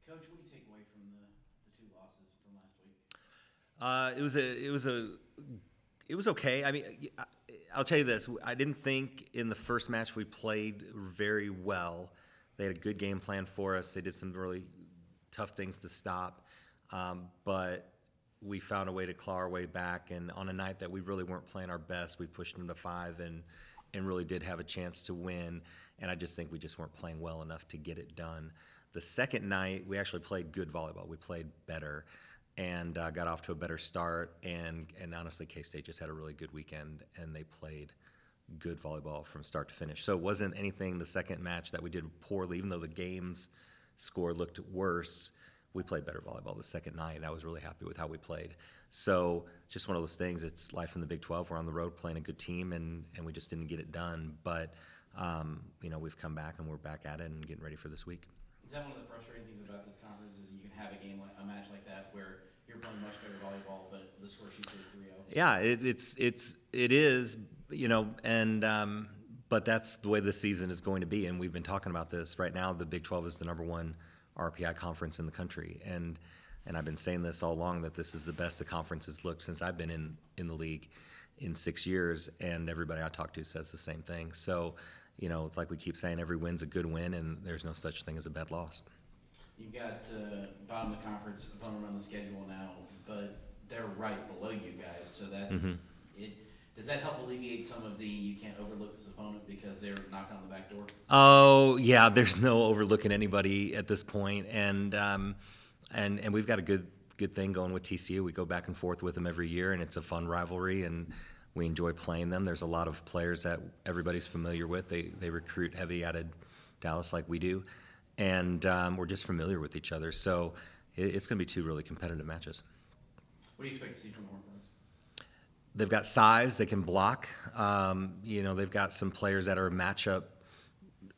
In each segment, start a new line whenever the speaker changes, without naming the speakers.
Coach, what do you take away from the two losses from last week?
It was okay. I mean, I'll tell you this: I didn't think in the first match we played very well. They had a good game plan for us. They did some really tough things to stop, but we found a way to claw our way back. And on a night that we really weren't playing our best, we pushed them to 5 and really did have a chance to win. And I just think we just weren't playing well enough to get it done. The second night, we actually played good volleyball. We played better and got off to a better start. And honestly, K-State just had a really good weekend, and they played good volleyball from start to finish. So it wasn't anything the second match that we did poorly, even though the game's score looked worse. We played better volleyball the second night. I was really happy with how we played. So just one of those things. It's life in the Big 12. We're on the road playing a good team, and we just didn't get it done. But, we've come back, and we're back at it and getting ready for this week.
Is that one of the frustrating things about this conference is you can have a match like that where you're playing much better volleyball, but the score sheet says 3-0?
Yeah, it is, but that's the way the season is going to be, and we've been talking about this. Right now, the Big 12 is the number one RPI conference in the country, and I've been saying this all along that this is the best the conference has looked since I've been in the league in 6 years, and everybody I talk to says the same thing. So, it's like we keep saying every win's a good win, and there's no such thing as a bad loss.
You've got bottom of the conference opponent on the schedule now, but they're right below you guys, so that does that help alleviate some of the you can't overlook this opponent because they're knocking on the back door?
Oh yeah, there's no overlooking anybody at this point, and we've got a good thing going with TCU. We go back and forth with them every year, and it's a fun rivalry, and we enjoy playing them. There's a lot of players that everybody's familiar with. They recruit heavy out of Dallas like we do, and we're just familiar with each other. So it's going to be two really competitive matches.
What do you expect to see from the Horned Frogs?
They've got size. They can block. They've got some players that are matchup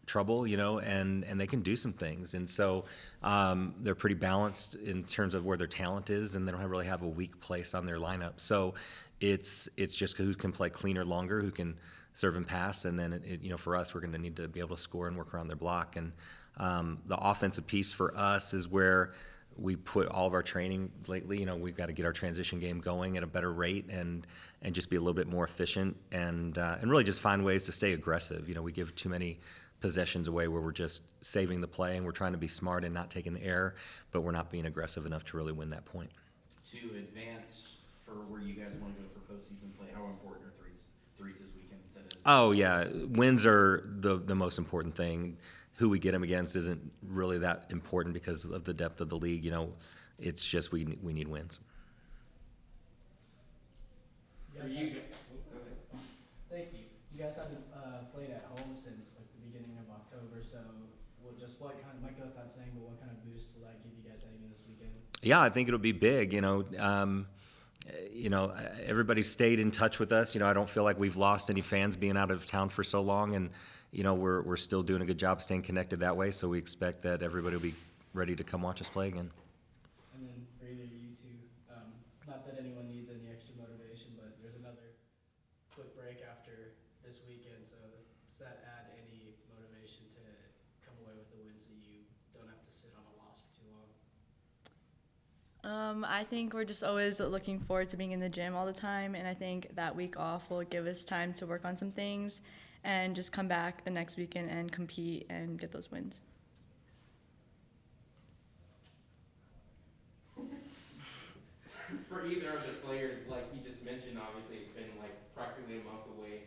trouble, and they can do some things. And so they're pretty balanced in terms of where their talent is, and they don't really have a weak place on their lineup. So it's just who can play cleaner longer, who can serve and pass, and then for us, we're going to need to be able to score and work around their block. And the offensive piece for us is where we put all of our training lately. We've got to get our transition game going at a better rate and just be a little bit more efficient and really just find ways to stay aggressive. We give too many possessions away where we're just saving the play and we're trying to be smart and not taking error, but we're not being aggressive enough to really win that point.
To advance for where you guys want to go for postseason play, how important are threes this weekend instead of?
Oh yeah, wins are the most important thing. Who we get them against isn't really that important because of the depth of the league. It's just we need wins.
Thank you.
You guys haven't played at home since the beginning of October, so what kind of, Mike got that saying, but what kind of boost will that give you guys heading into this weekend?
Yeah, I think it'll be big. Everybody stayed in touch with us. I don't feel like we've lost any fans being out of town for so long, and we're still doing a good job staying connected that way. So we expect that everybody will be ready to come watch us play again.
And then for either of you two, not that anyone needs any extra motivation, but there's another quick break after this weekend. So does that add any motivation to come away with the win so you don't have to sit on a loss for too long?
I think we're just always looking forward to being in the gym all the time, and I think that week off will give us time to work on some things and just come back the next weekend and compete and get those wins.
For either of the players, like he just mentioned, obviously it's been practically a month away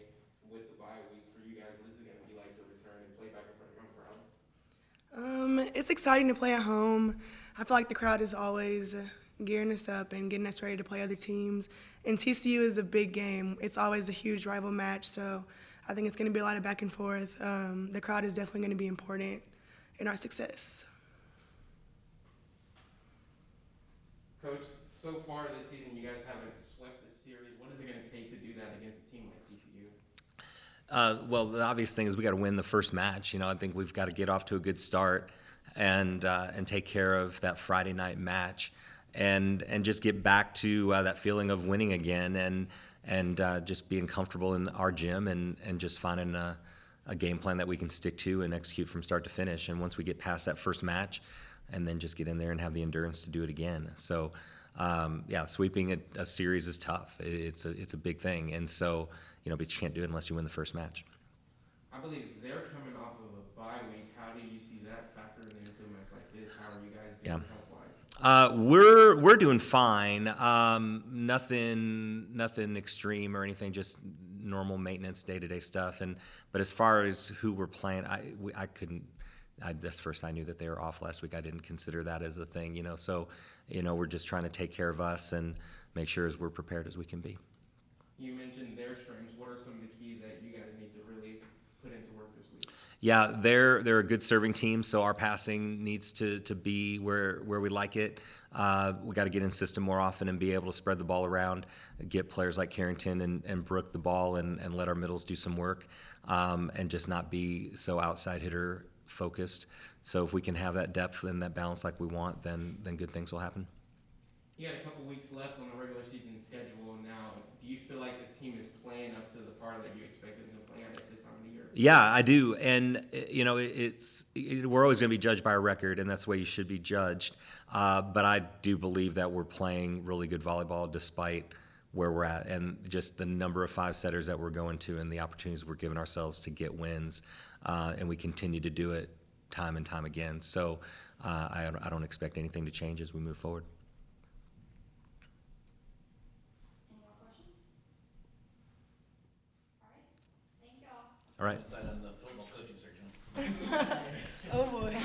with the bye week. For you guys, what is it going to be like to return and play back in front of your own crowd?
It's exciting to play at home. I feel like the crowd is always gearing us up and getting us ready to play other teams. And TCU is a big game. It's always a huge rival match, so I think it's going to be a lot of back and forth. The crowd is definitely going to be important in our success.
Coach, so far this season, you guys haven't swept the series. What is it going to take to do that against a team like TCU?
Well, the obvious thing is we got to win the first match. I think we've got to get off to a good start and take care of that Friday night match and just get back to that feeling of winning again and just being comfortable in our gym and just finding a game plan that we can stick to and execute from start to finish. And once we get past that first match, and then just get in there and have the endurance to do it again. So, yeah, sweeping a series is tough. It's a big thing, and so but you can't do it unless you win the first match.
I believe they're coming off of a bye week. How do you see that factoring into a match like this? How are you guys doing health-wise?
We're doing fine. Nothing extreme or anything. Just normal maintenance, day-to-day stuff. But as far as who we're playing, I couldn't. That's first I knew that they were off last week. I didn't consider that as a thing. So we're just trying to take care of us and make sure as we're prepared as we can be.
You mentioned their strengths. What are some of the keys that you guys need to really put into work this week?
Yeah, they're a good serving team, so our passing needs to be where we like it. We got to get in system more often and be able to spread the ball around, get players like Carrington and Brooke the ball, and let our middles do some work, and just not be so outside hitter focused. So if we can have that depth and that balance like we want, then good things will happen.
You had a couple weeks left on the regular season schedule now. Do you feel like this team is playing up to the par that you expected them to play at this time of the year?
Yeah, I do, and we're always going to be judged by our record, and that's the way you should be judged. But I do believe that we're playing really good volleyball despite where we're at, and just the number of five-setters that we're going to, and the opportunities we're giving ourselves to get wins, and we continue to do it time and time again. So I don't expect anything to change as we move forward.
Any more questions?
All right.
Inside on the football coaching search.
Oh boy.